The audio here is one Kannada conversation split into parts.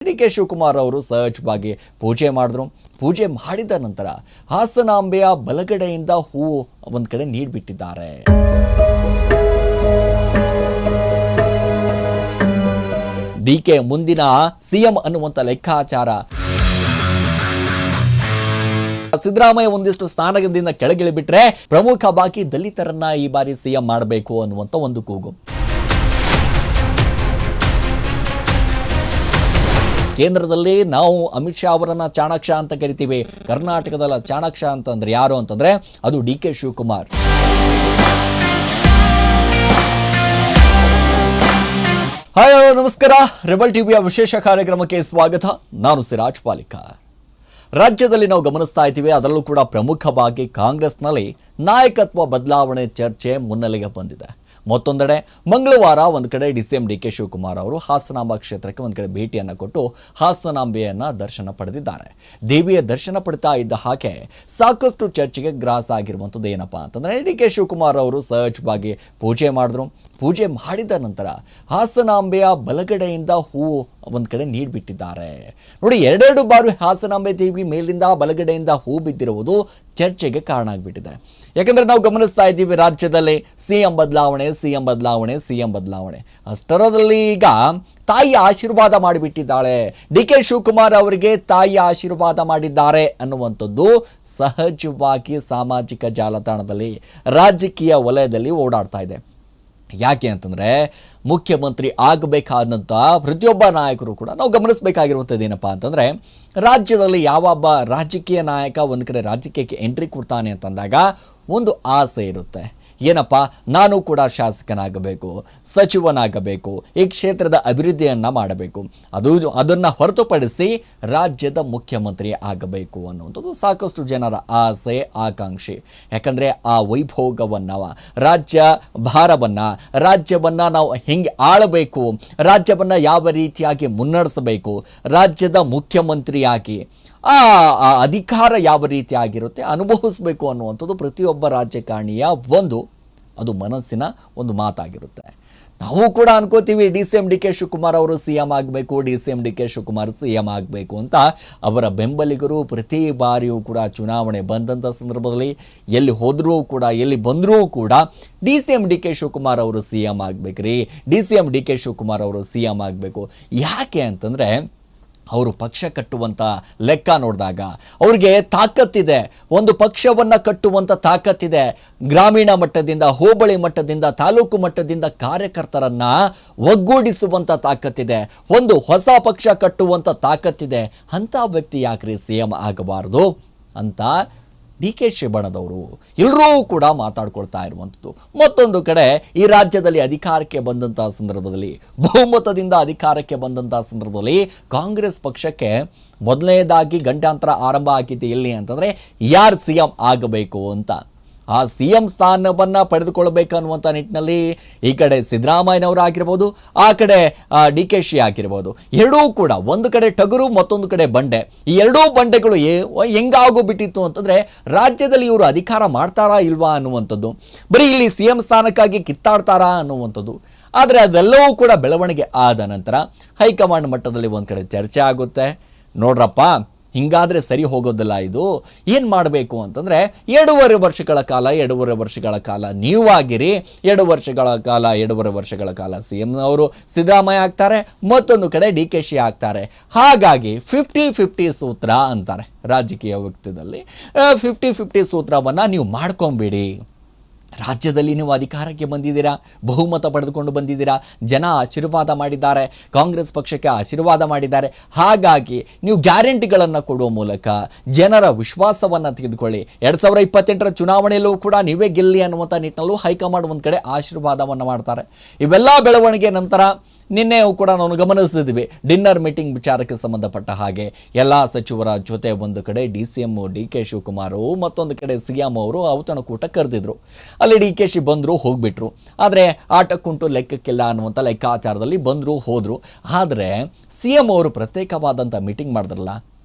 ಡಿ.ಕೆ. ಶಿವಕುಮಾರ್ ಅವರು ಸಹಜವಾಗಿ ಪೂಜೆ ಮಾಡಿದ್ರು. ಪೂಜೆ ಮಾಡಿದ ನಂತರ ಹಾಸನಾಂಬೆಯ ಬಲಗಡೆಯಿಂದ ಹೂವು ಒಂದ್ ಕಡೆ ನೀಡಿಬಿಟ್ಟಿದ್ದಾರೆ. ಡಿ.ಕೆ. ಮುಂದಿನ ಸಿಎಂ ಅನ್ನುವಂತ ಲೆಕ್ಕಾಚಾರ. ಸಿದ್ದರಾಮಯ್ಯ ಒಂದಿಷ್ಟು ಸ್ಥಾನದಿಂದ ಕೆಳಗಿಳಿಬಿಟ್ರೆ ಪ್ರಮುಖವಾಗಿ ದಲಿತರನ್ನ ಈ ಬಾರಿ ಸಿಎಂ ಮಾಡಬೇಕು ಅನ್ನುವಂತ ಒಂದು ಕೂಗು. ಕೇಂದ್ರದಲ್ಲಿ ನಾವು ಅಮಿತ್ ಶಾ ಅವರನ್ನ ಚಾಣಾಕ್ಷ ಅಂತ ಕರಿತೀವಿ. ಕರ್ನಾಟಕದ ಚಾಣಾಕ್ಷ ಅಂತಂದ್ರೆ ಯಾರು ಅಂತಂದ್ರೆ ಅದು ಡಿ.ಕೆ. ಶಿವಕುಮಾರ್. ಹಾಯ್ ನಮಸ್ಕಾರ. ರೆಬಲ್ ಟಿವಿಯ ವಿಶೇಷ ಕಾರ್ಯಕ್ರಮಕ್ಕೆ ಸ್ವಾಗತ. ನಾನು ಸಿರಾಜ್ ಪಾಲಿಕಾ. ರಾಜ್ಯದಲ್ಲಿ ನಾವು ಗಮನಿಸ್ತಾ ಇದ್ದೀವಿ, ಅದರಲ್ಲೂ ಕೂಡ ಪ್ರಮುಖವಾಗಿ ಕಾಂಗ್ರೆಸ್ನಲ್ಲಿ ನಾಯಕತ್ವ ಬದಲಾವಣೆ ಚರ್ಚೆ ಮುನ್ನೆಲೆಗೆ ಬಂದಿದೆ. ಮತ್ತೊಂದೆಡೆ ಮಂಗಳವಾರ ಒಂದು ಕಡೆ ಡಿ.ಸಿ.ಎಂ. ಡಿ.ಕೆ. ಶಿವಕುಮಾರ್ ಅವರು ಹಾಸನಾಂಬ ಕ್ಷೇತ್ರಕ್ಕೆ ಒಂದು ಕಡೆ ಭೇಟಿಯನ್ನು ಕೊಟ್ಟು ಹಾಸನಾಂಬೆಯನ್ನ ದರ್ಶನ ಪಡೆದಿದ್ದಾರೆ. ದೇವಿಯ ದರ್ಶನ ಪಡ್ತಾ ಇದ್ದ ಹಾಗೆ ಸಾಕಷ್ಟು ಚರ್ಚೆಗೆ ಗ್ರಾಸ ಆಗಿರುವಂಥದ್ದು ಏನಪ್ಪಾ ಅಂತಂದ್ರೆ ಡಿ.ಕೆ. ಶಿವಕುಮಾರ್ ಅವರು ಸಹಜವಾಗಿ ಪೂಜೆ ಮಾಡಿದ್ರು. ಪೂಜೆ ಮಾಡಿದ ನಂತರ ಹಾಸನಾಂಬೆಯ ಬಲಗಡೆಯಿಂದ ಹೂವು ಒಂದು ಕಡೆ ನೀಡಿಬಿಟ್ಟಿದ್ದಾರೆ. ನೋಡಿ, ಎರಡೆರಡು ಬಾರಿ ಹಾಸನಾಂಬೆ ದೇವಿ ಮೇಲಿಂದ ಬಲಗಡೆಯಿಂದ ಹೂ ಬಿದ್ದಿರುವುದು ಚರ್ಚೆಗೆ ಕಾರಣ ಆಗಿಬಿಟ್ಟಿದೆ. ಯಾಕಂದ್ರೆ ನಾವು ಗಮನಿಸ್ತಾ ಇದ್ದೀವಿ, ರಾಜ್ಯದಲ್ಲಿ ಸಿಎಂ ಬದಲಾವಣೆ ಅಷ್ಟರದಲ್ಲಿ ಈಗ ತಾಯಿ ಆಶೀರ್ವಾದ ಮಾಡಿಬಿಟ್ಟಿದ್ದಾಳೆ. ಡಿ.ಕೆ. ಶಿವಕುಮಾರ್ ಅವರಿಗೆ ತಾಯಿ ಆಶೀರ್ವಾದ ಮಾಡಿದ್ದಾರೆ ಅನ್ನುವಂಥದ್ದು ಸಹಜವಾಗಿ ಸಾಮಾಜಿಕ ಜಾಲತಾಣದಲ್ಲಿ ರಾಜಕೀಯ ವಲಯದಲ್ಲಿ ಓಡಾಡ್ತಾ ಇದೆ. ಯಾಕೆ ಅಂತಂದರೆ ಮುಖ್ಯಮಂತ್ರಿ ಆಗಬೇಕಾದಂಥ ಪ್ರತಿಯೊಬ್ಬ ನಾಯಕರು ಕೂಡ ನಾವು ಗಮನಿಸಬೇಕಾಗಿರುವಂಥದ್ದು ಏನಪ್ಪ ಅಂತಂದರೆ, ರಾಜ್ಯದಲ್ಲಿ ಯಾವೊಬ್ಬ ರಾಜಕೀಯ ನಾಯಕ ಒಂದು ಕಡೆ ರಾಜಕೀಯಕ್ಕೆ ಎಂಟ್ರಿ ಕೊಡ್ತಾನೆ ಅಂತಂದಾಗ ಒಂದು ಆಸೆ ಇರುತ್ತೆ. ಏನಪ್ಪ, ನಾನು ಕೂಡ ಶಾಸಕನಾಗಬೇಕು, ಸಚಿವನಾಗಬೇಕು, ಈ ಕ್ಷೇತ್ರದ ಅಭಿವೃದ್ಧಿಯನ್ನು ಮಾಡಬೇಕು, ಅದನ್ನು ಹೊರತುಪಡಿಸಿ ರಾಜ್ಯದ ಮುಖ್ಯಮಂತ್ರಿ ಆಗಬೇಕು ಅನ್ನುವಂಥದ್ದು ಸಾಕಷ್ಟು ಜನರ ಆಸೆ, ಆಕಾಂಕ್ಷೆ. ಯಾಕಂದರೆ ಆ ವೈಭೋಗವನ್ನು, ರಾಜ್ಯ ಭಾರವನ್ನು, ರಾಜ್ಯವನ್ನು ನಾವು ಹೆಂಗೆ ಆಳಬೇಕು, ರಾಜ್ಯವನ್ನು ಯಾವ ರೀತಿಯಾಗಿ ಮುನ್ನಡೆಸಬೇಕು, ರಾಜ್ಯದ ಮುಖ್ಯಮಂತ್ರಿಯಾಗಿ ಆ ಅಧಿಕಾರ ಯಾವ ರೀತಿ ಆಗಿರುತ್ತೆ ಅನುಭವಿಸಬೇಕು ಅನ್ನುವಂಥದ್ದು ಪ್ರತಿಯೊಬ್ಬ ರಾಜಕಾರಣಿಯ ಅದು ಮನಸ್ಸಿನ ಒಂದು ಮಾತಾಗಿರುತ್ತೆ. ನಾವು ಕೂಡ ಅನ್ಕೋತೀವಿ ಡಿ.ಸಿ.ಎಂ. ಡಿ.ಕೆ. ಶಿವಕುಮಾರ್ ಅವರು ಸಿಎಂ ಆಗಬೇಕು, ಡಿ.ಸಿ.ಎಂ. ಡಿ.ಕೆ. ಶಿವಕುಮಾರ್ ಸಿಎಂ ಆಗಬೇಕು ಅಂತ. ಅವರ ಬೆಂಬಲಿಗರು ಪ್ರತಿ ಬಾರಿಯೂ ಕೂಡ ಚುನಾವಣೆ ಬಂದಂಥ ಸಂದರ್ಭದಲ್ಲಿ ಎಲ್ಲಿ ಹೋದರೂ ಕೂಡ, ಎಲ್ಲಿ ಬಂದರೂ ಕೂಡ ಡಿ.ಸಿ.ಎಂ. ಡಿ.ಕೆ. ಶಿವಕುಮಾರ್ ಅವರು ಸಿಎಂ ಆಗಬೇಕ್ರಿ, ಡಿ.ಸಿ.ಎಂ. ಡಿ.ಕೆ. ಶಿವಕುಮಾರ್ ಅವರು ಸಿಎಂ ಆಗಬೇಕು. ಯಾಕೆ ಅಂತಂದರೆ ಅವರು ಪಕ್ಷ ಕಟ್ಟುವಂಥ ಲೆಕ್ಕ ನೋಡಿದಾಗ ಅವ್ರಿಗೆ ತಾಕತ್ತಿದೆ, ಒಂದು ಪಕ್ಷವನ್ನು ಕಟ್ಟುವಂಥ ತಾಕತ್ತಿದೆ. ಗ್ರಾಮೀಣ ಮಟ್ಟದಿಂದ, ಹೋಬಳಿ ಮಟ್ಟದಿಂದ, ತಾಲೂಕು ಮಟ್ಟದಿಂದ ಕಾರ್ಯಕರ್ತರನ್ನು ಒಗ್ಗೂಡಿಸುವಂಥ ತಾಕತ್ತಿದೆ, ಒಂದು ಹೊಸ ಪಕ್ಷ ಕಟ್ಟುವಂಥ ತಾಕತ್ತಿದೆ. ಅಂಥ ವ್ಯಕ್ತಿ ಯಾಕ್ರಿ ಸಿಎಂ ಆಗಬಾರ್ದು ಅಂತ ಡಿ.ಕೆ. ಶಿವಣ್ಣದವರು ಎಲ್ಲರೂ ಕೂಡ ಮಾತಾಡ್ಕೊಳ್ತಾ ಇರುವಂಥದ್ದು. ಮತ್ತೊಂದು ಕಡೆ ಈ ರಾಜ್ಯದಲ್ಲಿ ಅಧಿಕಾರಕ್ಕೆ ಬಂದಂಥ ಸಂದರ್ಭದಲ್ಲಿ, ಬಹುಮತದಿಂದ ಅಧಿಕಾರಕ್ಕೆ ಬಂದಂಥ ಸಂದರ್ಭದಲ್ಲಿ ಕಾಂಗ್ರೆಸ್ ಪಕ್ಷಕ್ಕೆ ಮೊದಲನೇದಾಗಿ ಗಂಟಾಂತರ ಆರಂಭ ಆಗಿದೆ. ಎಲ್ಲಿ ಅಂತಂದರೆ ಯಾರು ಸಿಎಂ ಆಗಬೇಕು ಅಂತ. ಆ ಸಿಎಂ ಸ್ಥಾನವನ್ನು ಪಡೆದುಕೊಳ್ಬೇಕನ್ನುವಂಥ ನಿಟ್ಟಿನಲ್ಲಿ ಈ ಕಡೆ ಸಿದ್ದರಾಮಯ್ಯನವರಾಗಿರ್ಬೋದು, ಆ ಕಡೆ ಡಿ.ಕೆ. ಶಿ ಆಗಿರ್ಬೋದು, ಎರಡೂ ಕೂಡ ಒಂದು ಕಡೆ ಟಗರು, ಮತ್ತೊಂದು ಕಡೆ ಬಂಡೆ. ಈ ಎರಡೂ ಬಂಡೆಗಳು ಹೆಂಗಾಗೋಗ್ಬಿಟ್ಟಿತ್ತು ಅಂತಂದರೆ ರಾಜ್ಯದಲ್ಲಿ ಇವರು ಅಧಿಕಾರ ಮಾಡ್ತಾರಾ ಇಲ್ವಾ ಅನ್ನುವಂಥದ್ದು, ಬರೀ ಇಲ್ಲಿ ಸಿಎಂ ಸ್ಥಾನಕ್ಕಾಗಿ ಕಿತ್ತಾಡ್ತಾರಾ ಅನ್ನುವಂಥದ್ದು. ಆದರೆ ಅದೆಲ್ಲವೂ ಕೂಡ ಬೆಳವಣಿಗೆ ಆದ ನಂತರ ಹೈಕಮಾಂಡ್ ಮಟ್ಟದಲ್ಲಿ ಒಂದು ಕಡೆ ಚರ್ಚೆ ಆಗುತ್ತೆ. ನೋಡ್ರಪ್ಪ, ಹಿಂಗಾದರೆ ಸರಿ ಹೋಗೋದಿಲ್ಲ, ಇದು ಏನು ಮಾಡಬೇಕು ಅಂತಂದರೆ 2.5 ವರ್ಷಗಳ ಕಾಲ ನೀವಾಗಿರಿ, 2.5 ವರ್ಷಗಳ ಕಾಲ ಸಿ ಎಂ ಅವರು ಸಿದ್ದರಾಮಯ್ಯ ಆಗ್ತಾರೆ, ಮತ್ತೊಂದು ಕಡೆ ಡಿ.ಕೆ. ಶಿ ಆಗ್ತಾರೆ. ಹಾಗಾಗಿ 50-50 ಸೂತ್ರ ಅಂತಾರೆ ರಾಜಕೀಯ ವ್ಯಕ್ತಿಯಲ್ಲಿ. 50-50 ಸೂತ್ರವನ್ನು ನೀವು ಮಾಡ್ಕೊಂಬಿಡಿ. ರಾಜ್ಯದಲ್ಲಿ ನೀವು ಅಧಿಕಾರಕ್ಕೆ ಬಂದಿದ್ದೀರಾ, ಬಹುಮತ ಪಡೆದುಕೊಂಡು ಬಂದಿದ್ದೀರಾ, ಜನ ಆಶೀರ್ವಾದ ಮಾಡಿದ್ದಾರೆ, ಕಾಂಗ್ರೆಸ್ ಪಕ್ಷಕ್ಕೆ ಆಶೀರ್ವಾದ ಮಾಡಿದ್ದಾರೆ. ಹಾಗಾಗಿ ನೀವು ಗ್ಯಾರಂಟಿಗಳನ್ನು ಕೊಡುವ ಮೂಲಕ ಜನರ ವಿಶ್ವಾಸವನ್ನು ತೆಗೆದುಕೊಳ್ಳಿ. 2028ರ ಚುನಾವಣೆಯಲ್ಲೂ ಕೂಡ ನೀವೇ ಗೆಲ್ಲಿ ಅನ್ನುವಂಥ ನಿಟ್ಟಿನಲ್ಲೂ ಹೈಕಮಾಂಡ್ ಒಂದು ಕಡೆ ಆಶೀರ್ವಾದವನ್ನು ಮಾಡ್ತಾರೆ. ಇವೆಲ್ಲ ಬೆಳವಣಿಗೆ ನಂತರ ನಿನ್ನೆಯೂ ಕೂಡ ನಾವು ಗಮನಿಸಿದ್ವಿ, ಡಿನ್ನರ್ ಮೀಟಿಂಗ್ ವಿಚಾರಕ್ಕೆ ಸಂಬಂಧಪಟ್ಟ ಹಾಗೆ ಎಲ್ಲ ಸಚಿವರ ಜೊತೆ ಒಂದು ಕಡೆ ಡಿ.ಸಿ.ಎಂ. ಡಿ.ಕೆ. ಶಿವಕುಮಾರ್, ಮತ್ತೊಂದು ಕಡೆ ಸಿಎಂ ಅವರು ಔತಣಕೂಟ ಕರೆದಿದ್ರು. ಅಲ್ಲಿ ಡಿ.ಕೆ. ಶಿ ಬಂದರು, ಹೋಗ್ಬಿಟ್ರು. ಆದರೆ ಆಟಕ್ಕುಂಟು ಲೆಕ್ಕಕ್ಕಿಲ್ಲ ಅನ್ನುವಂಥ ಲೆಕ್ಕಾಚಾರದಲ್ಲಿ ಬಂದರು, ಹೋದರು. ಆದರೆ ಸಿಎಂ ಅವರು ಪ್ರತ್ಯೇಕವಾದಂಥ ಮೀಟಿಂಗ್ ಮಾಡಿದ್ರಲ್ಲ,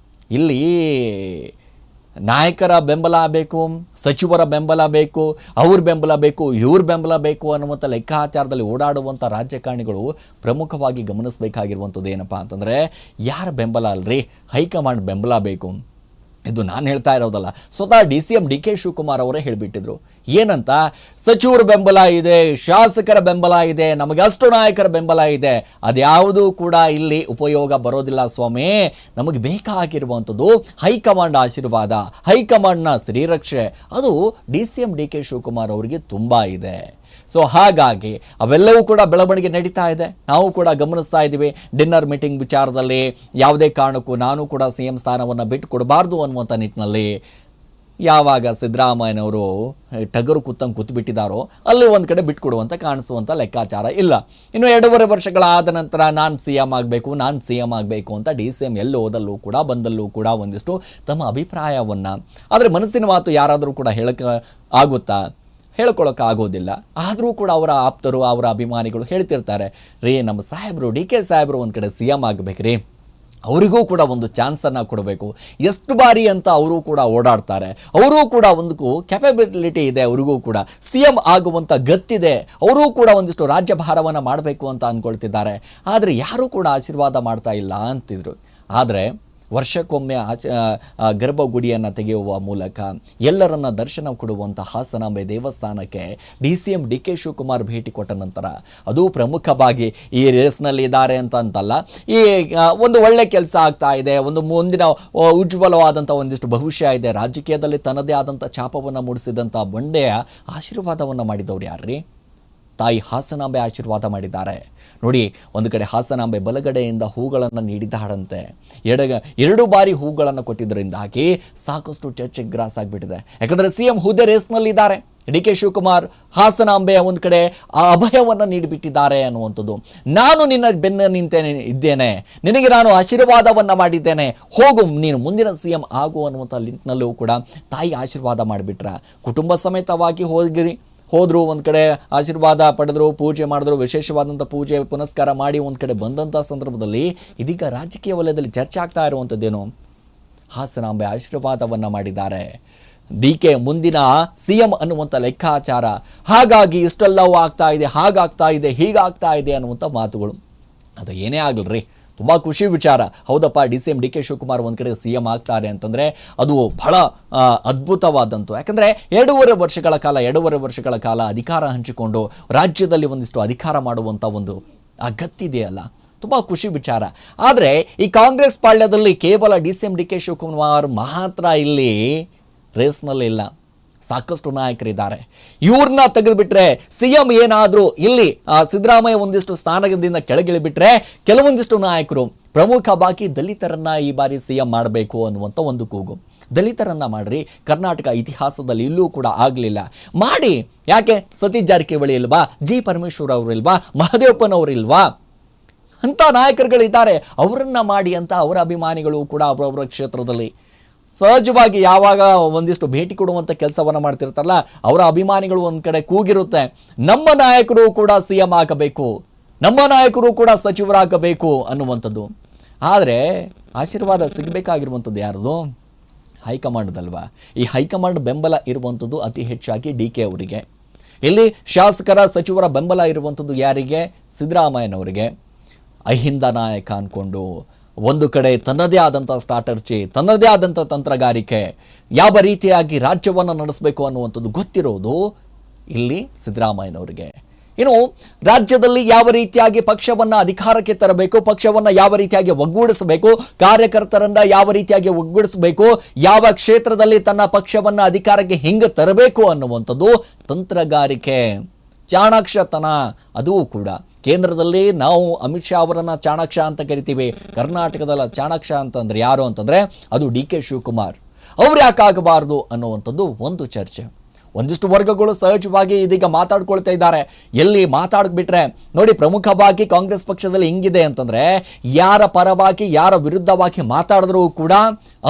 ಇಲ್ಲಿ ನಾಯಕರ ಬೆಂಬಲ ಬೇಕು, ಸಚಿವರ ಬೆಂಬಲ ಬೇಕು, ಅವ್ರ ಬೆಂಬಲ ಬೇಕು, ಇವ್ರ ಬೆಂಬಲ ಬೇಕು ಅನ್ನುವಂಥ ಲೆಕ್ಕಾಚಾರದಲ್ಲಿ ಓಡಾಡುವಂಥ ರಾಜಕಾರಣಿಗಳು ಪ್ರಮುಖವಾಗಿ ಗಮನಿಸಬೇಕಾಗಿರುವಂಥದ್ದು ಏನಪ್ಪ ಅಂತಂದರೆ, ಯಾರ ಬೆಂಬಲ ಅಲ್ರಿ, ಹೈಕಮಾಂಡ್ ಬೆಂಬಲ ಬೇಕು. ಇದು ನಾನು ಹೇಳ್ತಾ ಇರೋದಲ್ಲ, ಸ್ವತಃ CM DK ಶಿವಕುಮಾರ್ ಅವರೇ ಹೇಳಿಬಿಟ್ಟಿದ್ರು. ಏನಂತ, ಸಚಿವರ ಬೆಂಬಲ ಇದೆ, ಶಾಸಕರ ಬೆಂಬಲ ಇದೆ, ನಮಗೆ ಅಷ್ಟು ನಾಯಕರ ಬೆಂಬಲ ಇದೆ, ಅದ್ಯಾವುದೂ ಕೂಡ ಇಲ್ಲಿ ಉಪಯೋಗ ಬರೋದಿಲ್ಲ ಸ್ವಾಮಿ. ನಮಗೆ ಬೇಕಾಗಿರುವಂಥದ್ದು ಹೈಕಮಾಂಡ್ ಆಶೀರ್ವಾದ, ಹೈಕಮಾಂಡ್ನ ಶ್ರೀರಕ್ಷೆ, ಅದು CM DK ಶಿವಕುಮಾರ್ ಅವರಿಗೆ ತುಂಬ ಇದೆ. ಸೊ ಹಾಗಾಗಿ ಅವೆಲ್ಲವೂ ಕೂಡ ಬೆಳವಣಿಗೆ ನಡೀತಾ ಇದೆ, ನಾವು ಕೂಡ ಗಮನಿಸ್ತಾ ಇದ್ದೀವಿ. ಡಿನ್ನರ್ ಮೀಟಿಂಗ್ ವಿಚಾರದಲ್ಲಿ ಯಾವುದೇ ಕಾರಣಕ್ಕೂ ನಾನು ಕೂಡ CM ಸ್ಥಾನವನ್ನು ಬಿಟ್ಟು ಕೊಡಬಾರ್ದು ಅನ್ನುವಂಥ ನಿಟ್ಟಿನಲ್ಲಿ ಯಾವಾಗ ಸಿದ್ದರಾಮಯ್ಯನವರು ಟಗರು ಕೂತ್ಬಿಟ್ಟಿದ್ದಾರೋ ಅಲ್ಲಿ ಒಂದು ಕಡೆ ಬಿಟ್ಕೊಡುವಂಥ ಕಾಣಿಸುವಂಥ ಲೆಕ್ಕಾಚಾರ ಇಲ್ಲ. ಇನ್ನು 2.5 ವರ್ಷಗಳಾದ ನಂತರ ನಾನು CM ಆಗಬೇಕು ಅಂತ CM ಎಲ್ಲಿ ಹೋದಲ್ಲೂ ಕೂಡ ಬಂದಲ್ಲೂ ಕೂಡ ಒಂದಿಷ್ಟು ತಮ್ಮ ಅಭಿಪ್ರಾಯವನ್ನು, ಆದರೆ ಮನಸ್ಸಿನ ಮಾತು ಯಾರಾದರೂ ಕೂಡ ಹೇಳ್ಕೊಳ್ಳೋಕ್ಕಾಗೋದಿಲ್ಲ. ಆದರೂ ಕೂಡ ಅವರ ಆಪ್ತರು, ಅವರ ಅಭಿಮಾನಿಗಳು ಹೇಳ್ತಿರ್ತಾರೆ, ನಮ್ಮ ಸಾಹೇಬರು DK ಸಾಹೇಬರು ಒಂದು ಕಡೆ CM ಆಗಬೇಕ್ರಿ, ಅವರಿಗೂ ಕೂಡ ಒಂದು ಚಾನ್ಸನ್ನು ಕೊಡಬೇಕು. ಎಷ್ಟು ಬಾರಿ ಅಂತ ಅವರು ಕೂಡ ಓಡಾಡ್ತಾರೆ, ಅವರೂ ಕೂಡ ಒಂದು ಕ್ಯಾಪಬಿಲಿಟಿ ಇದೆ, ಅವರಿಗೂ ಕೂಡ CM ಆಗುವಂಥ ಗತ್ತಿದೆ, ಅವರೂ ಕೂಡ ಒಂದಿಷ್ಟು ರಾಜ್ಯಭಾರವನ್ನು ಮಾಡಬೇಕು ಅಂತ ಅಂದ್ಕೊಳ್ತಿದ್ದಾರೆ. ಆದರೆ ಯಾರೂ ಕೂಡ ಆಶೀರ್ವಾದ ಮಾಡ್ತಾ ಇಲ್ಲ ಅಂತಿದ್ರು. ಆದರೆ ವರ್ಷಕ್ಕೊಮ್ಮೆ ಗರ್ಭಗುಡಿಯನ್ನು ತೆಗೆಯುವ ಮೂಲಕ ಎಲ್ಲರನ್ನ ದರ್ಶನ ಕೊಡುವಂಥ ಹಾಸನಾಂಬೆ ದೇವಸ್ಥಾನಕ್ಕೆ CM DK ಶಿವಕುಮಾರ್ ಭೇಟಿ ಕೊಟ್ಟ ನಂತರ, ಅದು ಪ್ರಮುಖವಾಗಿ ಈ ರೇಸ್ನಲ್ಲಿ ಇದ್ದಾರೆ ಅಂತಲ್ಲ, ಈ ಒಂದು ಒಳ್ಳೆ ಕೆಲಸ ಆಗ್ತಾ ಇದೆ, ಒಂದು ಮುಂದಿನ ಉಜ್ವಲವಾದಂಥ ಒಂದಿಷ್ಟು ಭವಿಷ್ಯ ಇದೆ, ರಾಜಕೀಯದಲ್ಲಿ ತನ್ನದೇ ಆದಂಥ ಛಾಪವನ್ನು ಮೂಡಿಸಿದಂಥ ಬಂಡೆಯ ಆಶೀರ್ವಾದವನ್ನು ಮಾಡಿದವರು ಯಾರ್ರೀ? ತಾಯಿ ಹಾಸನಾಂಬೆ ಆಶೀರ್ವಾದ ಮಾಡಿದ್ದಾರೆ. ನೋಡಿ, ಒಂದು ಕಡೆ ಹಾಸನಾಂಬೆ ಬಲಗಡೆಯಿಂದ ಹೂಗಳನ್ನು ನೀಡಿದ್ದಾಳಂತೆ. 2 ಬಾರಿ ಹೂಗಳನ್ನು ಕೊಟ್ಟಿದ್ದರಿಂದಾಗಿ ಸಾಕಷ್ಟು ಚರ್ಚೆಗೆ ಗ್ರಾಸ್ ಆಗಿಬಿಟ್ಟಿದೆ. ಯಾಕಂದರೆ CM ಹುದ್ದೆ ರೇಸ್ನಲ್ಲಿದ್ದಾರೆ. DK ಶಿವಕುಮಾರ್ ಹಾಸನಾಂಬೆಯ ಒಂದು ಕಡೆ ಆ ಅಭಯವನ್ನು ನೀಡಿಬಿಟ್ಟಿದ್ದಾರೆ ಅನ್ನುವಂಥದ್ದು. ನಾನು ನಿನ್ನ ಬೆನ್ನ ಇದ್ದೇನೆ, ನಿನಗೆ ನಾನು ಆಶೀರ್ವಾದವನ್ನು ಮಾಡಿದ್ದೇನೆ, ಹೋಗು ನೀನು ಮುಂದಿನ CM ಆಗು ಅನ್ನುವಂಥ ಲಿಂಕ್ನಲ್ಲೂ ಕೂಡ ತಾಯಿ ಆಶೀರ್ವಾದ ಮಾಡಿಬಿಟ್ರ. ಕುಟುಂಬ ಸಮೇತವಾಗಿ ಹೋದರು, ಒಂದು ಕಡೆ ಆಶೀರ್ವಾದ ಪಡೆದರು, ಪೂಜೆ ಮಾಡಿದ್ರು, ವಿಶೇಷವಾದಂಥ ಪೂಜೆ ಪುನಸ್ಕಾರ ಮಾಡಿ ಒಂದು ಕಡೆ ಬಂದಂಥ ಸಂದರ್ಭದಲ್ಲಿ ಇದೀಗ ರಾಜಕೀಯ ವಲಯದಲ್ಲಿ ಚರ್ಚೆ ಆಗ್ತಾ ಇರುವಂಥದ್ದೇನು, ಹಾಸನಾಂಬೆ ಆಶೀರ್ವಾದವನ್ನು ಮಾಡಿದ್ದಾರೆ, DK ಮುಂದಿನ CM ಅನ್ನುವಂಥ ಲೆಕ್ಕಾಚಾರ. ಹಾಗಾಗಿ ಇಷ್ಟೆಲ್ಲವೂ ಆಗ್ತಾ ಇದೆ, ಹಾಗಾಗ್ತಾ ಇದೆ, ಹೀಗಾಗ್ತಾ ಇದೆ ಅನ್ನುವಂಥ ಮಾತುಗಳು. ಅದು ಏನೇ ಆಗಲ್ರಿ, ತುಂಬ ಖುಷಿ ವಿಚಾರ. ಹೌದಪ್ಪ, CM DK ಶಿವಕುಮಾರ್ ಒಂದು ಕಡೆ CM ಆಗ್ತಾರೆ ಅಂತಂದರೆ ಅದು ಬಹಳ ಅದ್ಭುತವಾದಂತು. ಯಾಕಂದರೆ 2.5 ವರ್ಷಗಳ ಕಾಲ ಅಧಿಕಾರ ಹಂಚಿಕೊಂಡು ರಾಜ್ಯದಲ್ಲಿ ಒಂದಿಷ್ಟು ಅಧಿಕಾರ ಮಾಡುವಂಥ ಒಂದು ಅಗತ್ಯದೆಯಲ್ಲ, ತುಂಬ ಖುಷಿ ವಿಚಾರ. ಆದರೆ ಈ ಕಾಂಗ್ರೆಸ್ ಪಾಳ್ಯದಲ್ಲಿ ಕೇವಲ CM DK ಶಿವಕುಮಾರ್ ಮಾತ್ರ ಇಲ್ಲಿ ರೇಸ್ನಲ್ಲಿಲ್ಲ, ಸಾಕಷ್ಟು ನಾಯಕರಿದ್ದಾರೆ. ಇವ್ರನ್ನ ತೆಗೆದುಬಿಟ್ರೆ CM ಏನಾದರೂ ಇಲ್ಲಿ ಸಿದ್ದರಾಮಯ್ಯ ಒಂದಿಷ್ಟು ಸ್ಥಾನದಿಂದ ಕೆಳಗಿಳಿಬಿಟ್ರೆ ಕೆಲವೊಂದಿಷ್ಟು ನಾಯಕರು ಪ್ರಮುಖವಾಗಿ ದಲಿತರನ್ನ ಈ ಬಾರಿ CM ಮಾಡಬೇಕು ಅನ್ನುವಂಥ ಒಂದು ಕೂಗು. ದಲಿತರನ್ನ ಮಾಡ್ರಿ, ಕರ್ನಾಟಕ ಇತಿಹಾಸದಲ್ಲಿ ಇಲ್ಲೂ ಕೂಡ ಆಗಲಿಲ್ಲ, ಮಾಡಿ. ಯಾಕೆ ಸತೀಶ್ ಜಾರಕಿಹೊಳಿ ಇಲ್ವಾ, G ಪರಮೇಶ್ವರ್ ಅವರಿಲ್ವಾ, ಮಹದೇವಪ್ಪನವರಿಲ್ವಾ, ಅಂಥ ನಾಯಕರುಗಳಿದ್ದಾರೆ, ಅವರನ್ನು ಮಾಡಿ ಅಂತ ಅವರ ಅಭಿಮಾನಿಗಳು ಕೂಡ ಅವರವರ ಕ್ಷೇತ್ರದಲ್ಲಿ ಸಹಜವಾಗಿ ಯಾವಾಗ ಒಂದಿಷ್ಟು ಭೇಟಿ ಕೊಡುವಂಥ ಕೆಲಸವನ್ನು ಮಾಡ್ತಿರ್ತಾರಲ್ಲ, ಅವರ ಅಭಿಮಾನಿಗಳು ಒಂದು ಕಡೆ ಕೂಗಿರುತ್ತೆ, ನಮ್ಮ ನಾಯಕರು ಕೂಡ CM ಆಗಬೇಕು, ನಮ್ಮ ನಾಯಕರು ಕೂಡ ಸಚಿವರಾಗಬೇಕು ಅನ್ನುವಂಥದ್ದು. ಆದರೆ ಆಶೀರ್ವಾದ ಸಿಗಬೇಕಾಗಿರುವಂಥದ್ದು ಯಾರ್ದು? ಹೈಕಮಾಂಡ್ದಲ್ವಾ? ಈ ಹೈಕಮಾಂಡ್ ಬೆಂಬಲ ಇರುವಂಥದ್ದು ಅತಿ ಹೆಚ್ಚಾಗಿ DK ಅವರಿಗೆ. ಇಲ್ಲಿ ಶಾಸಕರ ಸಚಿವರ ಬೆಂಬಲ ಇರುವಂಥದ್ದು ಯಾರಿಗೆ? ಸಿದ್ದರಾಮಯ್ಯನವರಿಗೆ. ಅಹಿಂದ ನಾಯಕ ಅಂದ್ಕೊಂಡು ಒಂದು ಕಡೆ ತನ್ನದೇ ಆದಂಥ ಸ್ಟ್ರಾಟರ್ಜಿ, ತನ್ನದೇ ಆದಂಥ ತಂತ್ರಗಾರಿಕೆ, ಯಾವ ರೀತಿಯಾಗಿ ರಾಜ್ಯವನ್ನು ನಡೆಸಬೇಕು ಅನ್ನುವಂಥದ್ದು ಗೊತ್ತಿರೋದು ಇಲ್ಲಿ ಸಿದ್ದರಾಮಯ್ಯನವರಿಗೆ. ಇನ್ನು ರಾಜ್ಯದಲ್ಲಿ ಯಾವ ರೀತಿಯಾಗಿ ಪಕ್ಷವನ್ನು ಅಧಿಕಾರಕ್ಕೆ ತರಬೇಕು, ಪಕ್ಷವನ್ನು ಯಾವ ರೀತಿಯಾಗಿ ಒಗ್ಗೂಡಿಸಬೇಕು, ಕಾರ್ಯಕರ್ತರನ್ನ ಯಾವ ರೀತಿಯಾಗಿ ಒಗ್ಗೂಡಿಸಬೇಕು, ಯಾವ ಕ್ಷೇತ್ರದಲ್ಲಿ ತನ್ನ ಪಕ್ಷವನ್ನು ಅಧಿಕಾರಕ್ಕೆ ಹಿಂಗೆ ತರಬೇಕು ಅನ್ನುವಂಥದ್ದು ತಂತ್ರಗಾರಿಕೆ, ಚಾಣಾಕ್ಷತನ. ಅದೂ ಕೂಡ ಕೇಂದ್ರದಲ್ಲಿ ನಾವು ಅಮಿತ್ ಶಾ ಅವರನ್ನು ಚಾಣಾಕ್ಷ ಅಂತ ಕರಿತೀವಿ, ಕರ್ನಾಟಕದಲ್ಲ ಚಾಣಾಕ್ಷ ಅಂತಂದರೆ ಯಾರು ಅಂತಂದರೆ ಅದು DK ಶಿವಕುಮಾರ್. ಅವ್ರು ಯಾಕಾಗಬಾರ್ದು ಅನ್ನುವಂಥದ್ದು ಒಂದು ಚರ್ಚೆ. ಒಂದಿಷ್ಟು ವರ್ಗಗಳು ಸಹಜವಾಗಿ ಇದೀಗ ಮಾತಾಡ್ಕೊಳ್ತಾ ಇದ್ದಾರೆ. ಎಲ್ಲಿ ಮಾತಾಡ್ಬಿಟ್ರೆ ನೋಡಿ, ಪ್ರಮುಖವಾಗಿ ಕಾಂಗ್ರೆಸ್ ಪಕ್ಷದಲ್ಲಿ ಹಿಂಗಿದೆ ಅಂತಂದರೆ, ಯಾರ ಪರವಾಗಿ ಯಾರ ವಿರುದ್ಧವಾಗಿ ಮಾತಾಡಿದ್ರೂ ಕೂಡ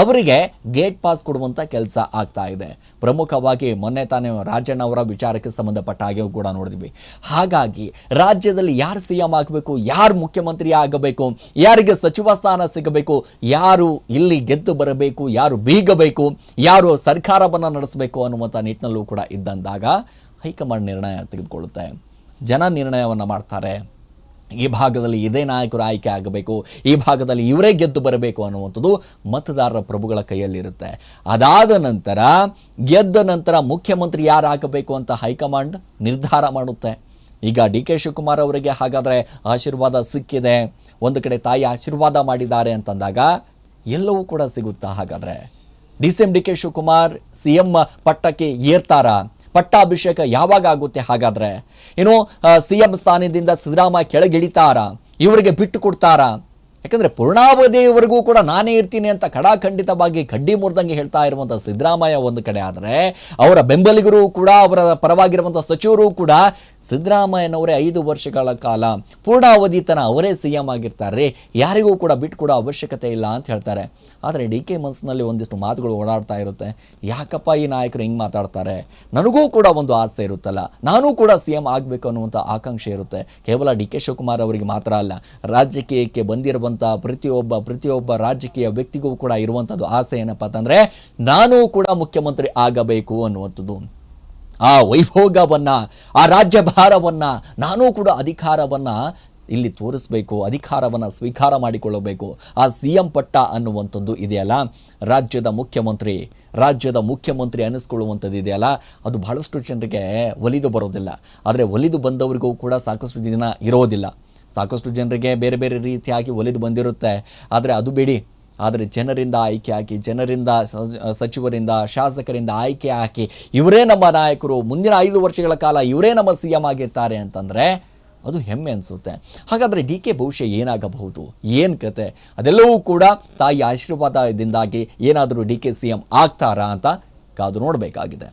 ಅವರಿಗೆ ಗೇಟ್ ಪಾಸ್ ಕೊಡುವಂಥ ಕೆಲಸ ಆಗ್ತಾ ಇದೆ. ಪ್ರಮುಖವಾಗಿ ಮೊನ್ನೆ ತಾನೇ ರಾಜಣ್ಣ ಅವರ ವಿಚಾರಕ್ಕೆ ಸಂಬಂಧಪಟ್ಟ ಹಾಗೆ ಕೂಡ ನೋಡಿದ್ವಿ. ಹಾಗಾಗಿ ರಾಜ್ಯದಲ್ಲಿ ಯಾರು CM ಆಗಬೇಕು, ಯಾರು ಮುಖ್ಯಮಂತ್ರಿ ಆಗಬೇಕು, ಯಾರಿಗೆ ಸಚಿವ ಸ್ಥಾನ ಸಿಗಬೇಕು, ಯಾರು ಇಲ್ಲಿ ಗೆದ್ದು ಬರಬೇಕು, ಯಾರು ಬೀಗಬೇಕು, ಯಾರು ಸರ್ಕಾರವನ್ನು ನಡೆಸಬೇಕು ಅನ್ನುವಂಥ ನಿಟ್ಟಿನಲ್ಲೂ ಕೂಡ ಇದ್ದಂದಾಗ ಹೈಕಮಾಂಡ್ ನಿರ್ಣಯ ತೆಗೆದುಕೊಳ್ಳುತ್ತೆ. ಜನ ನಿರ್ಣಯವನ್ನು ಮಾಡ್ತಾರೆ. ಈ ಭಾಗದಲ್ಲಿ ಇದೇ ನಾಯಕರು ಆಯ್ಕೆ ಆಗಬೇಕು, ಈ ಭಾಗದಲ್ಲಿ ಇವರೇ ಗೆದ್ದು ಬರಬೇಕು ಅನ್ನುವಂಥದ್ದು ಮತದಾರರ ಪ್ರಭುಗಳ ಕೈಯಲ್ಲಿರುತ್ತೆ. ಅದಾದ ನಂತರ ಗೆದ್ದ ನಂತರ ಮುಖ್ಯಮಂತ್ರಿ ಯಾರಾಗಬೇಕು ಅಂತ ಹೈಕಮಾಂಡ್ ನಿರ್ಧಾರ ಮಾಡುತ್ತೆ. ಈಗ DK ಶಿವಕುಮಾರ್ ಅವರಿಗೆ ಹಾಗಾದರೆ ಆಶೀರ್ವಾದ ಸಿಕ್ಕಿದೆ, ಒಂದು ಕಡೆ ತಾಯಿ ಆಶೀರ್ವಾದ ಮಾಡಿದ್ದಾರೆ ಅಂತಂದಾಗ ಎಲ್ಲವೂ ಕೂಡ ಸಿಗುತ್ತಾ? ಹಾಗಾದರೆ DK ಶಿವಕುಮಾರ್ CM ಪಟ್ಟಕ್ಕೆ ಏರ್ತಾರಾ? ಪಟ್ಟಾಭಿಷೇಕ ಯಾವಾಗ ಆಗುತ್ತೆ? ಹಾಗಾದರೆ ಏನು CM ಸ್ಥಾನದಿಂದ ಸಿದ್ದರಾಮಯ್ಯ ಕೆಳಗಿಳಿತಾರಾ? ಇವರಿಗೆ ಬಿಟ್ಟು ಕೊಡ್ತಾರಾ? ಯಾಕಂದರೆ ಪೂರ್ಣಾವಧಿಯವರೆಗೂ ಕೂಡ ನಾನೇ ಇರ್ತೀನಿ ಅಂತ ಖಡಾಖಂಡಿತವಾಗಿ ಕಡ್ಡಿ ಮುರಿದಂಗೆ ಹೇಳ್ತಾ ಇರುವಂಥ ಸಿದ್ದರಾಮಯ್ಯ ಒಂದು ಕಡೆ ಆದರೆ, ಅವರ ಬೆಂಬಲಿಗರು ಕೂಡ, ಅವರ ಪರವಾಗಿರುವಂಥ ಸಚಿವರು ಕೂಡ ಸಿದ್ದರಾಮಯ್ಯನವರೇ 5 ವರ್ಷಗಳ ಕಾಲ ಪೂರ್ಣಾವಧಿ ತನ ಅವರೇ CM ಆಗಿರ್ತಾರೆ, ಯಾರಿಗೂ ಕೂಡ ಬಿಟ್ಟು ಕೊಡೋ ಅವಶ್ಯಕತೆ ಇಲ್ಲ ಅಂತ ಹೇಳ್ತಾರೆ. ಆದರೆ DK ಮನಸ್ಸಿನಲ್ಲಿ ಒಂದಿಷ್ಟು ಮಾತುಗಳು ಓಡಾಡ್ತಾ ಇರುತ್ತೆ. ಯಾಕಪ್ಪ ಈ ನಾಯಕರು ಹಿಂಗೆ ಮಾತಾಡ್ತಾರೆ? ನನಗೂ ಕೂಡ ಒಂದು ಆಸೆ ಇರುತ್ತಲ್ಲ, ನಾನೂ ಕೂಡ CM ಆಗಬೇಕು ಅನ್ನುವಂಥ ಆಕಾಂಕ್ಷೆ ಇರುತ್ತೆ. ಕೇವಲ DK ಶಿವಕುಮಾರ್ ಅವರಿಗೆ ಮಾತ್ರ ಅಲ್ಲ, ರಾಜಕೀಯಕ್ಕೆ ಬಂದಿರುವಂಥ ಪ್ರತಿಯೊಬ್ಬ ರಾಜಕೀಯ ವ್ಯಕ್ತಿಗೂ ಕೂಡ ಇರುವಂಥದ್ದು ಆಸೆ ಏನಪ್ಪ ಅಂತಂದರೆ, ನಾನೂ ಕೂಡ ಮುಖ್ಯಮಂತ್ರಿ ಆಗಬೇಕು ಅನ್ನುವಂಥದ್ದು. ಆ ವೈಭೋಗವನ್ನು, ಆ ರಾಜ್ಯಭಾರವನ್ನು, ನಾನೂ ಕೂಡ ಅಧಿಕಾರವನ್ನು ಇಲ್ಲಿ ತೋರಿಸಬೇಕು, ಅಧಿಕಾರವನ್ನು ಸ್ವೀಕಾರ ಮಾಡಿಕೊಳ್ಳಬೇಕು. ಆ CM ಪಟ್ಟ ಅನ್ನುವಂಥದ್ದು ಇದೆಯಲ್ಲ, ರಾಜ್ಯದ ಮುಖ್ಯಮಂತ್ರಿ ಅನ್ನಿಸ್ಕೊಳ್ಳುವಂಥದ್ದು ಇದೆಯಲ್ಲ, ಅದು ಬಹಳಷ್ಟು ಜನರಿಗೆ ಒಲಿದು ಬರೋದಿಲ್ಲ. ಆದರೆ ಒಲಿದು ಬಂದವರಿಗೂ ಕೂಡ ಸಾಕಷ್ಟು ಜನ ಇರೋದಿಲ್ಲ. ಸಾಕಷ್ಟು ಜನರಿಗೆ ಬೇರೆ ಬೇರೆ ರೀತಿಯಾಗಿ ಒಲಿದು ಬಂದಿರುತ್ತೆ. ಆದರೆ ಅದು ಬಿಡಿ, ಆದರೆ ಜನರಿಂದ ಆಯ್ಕೆ ಹಾಕಿ, ಜನರಿಂದ, ಸಚಿವರಿಂದ, ಶಾಸಕರಿಂದ ಆಯ್ಕೆ ಹಾಕಿ ಇವರೇ ನಮ್ಮ ನಾಯಕರು, ಮುಂದಿನ 5 ವರ್ಷಗಳ ಕಾಲ ಇವರೇ ನಮ್ಮ CM ಆಗಿರ್ತಾರೆ ಅಂತಂದರೆ ಅದು ಹೆಮ್ಮೆ ಅನಿಸುತ್ತೆ. ಹಾಗಾದರೆ DK ಬಹುಶಃ ಏನಾಗಬಹುದು, ಏನು ಕತೆ? ಅದೆಲ್ಲವೂ ಕೂಡ ತಾಯಿ ಆಶೀರ್ವಾದದಿಂದಾಗಿ ಏನಾದರೂ DK CM ಆಗ್ತಾರಾ ಅಂತ ಕಾದು ನೋಡಬೇಕಾಗಿದೆ.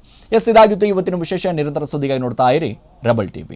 ಇದಾಗಿತ್ತು ಇವತ್ತಿನ ವಿಶೇಷ. ನಿರಂತರ ಸುದ್ದಿಗಾಗಿ ನೋಡ್ತಾ ಇರಿ ರೆಬಲ್ TV.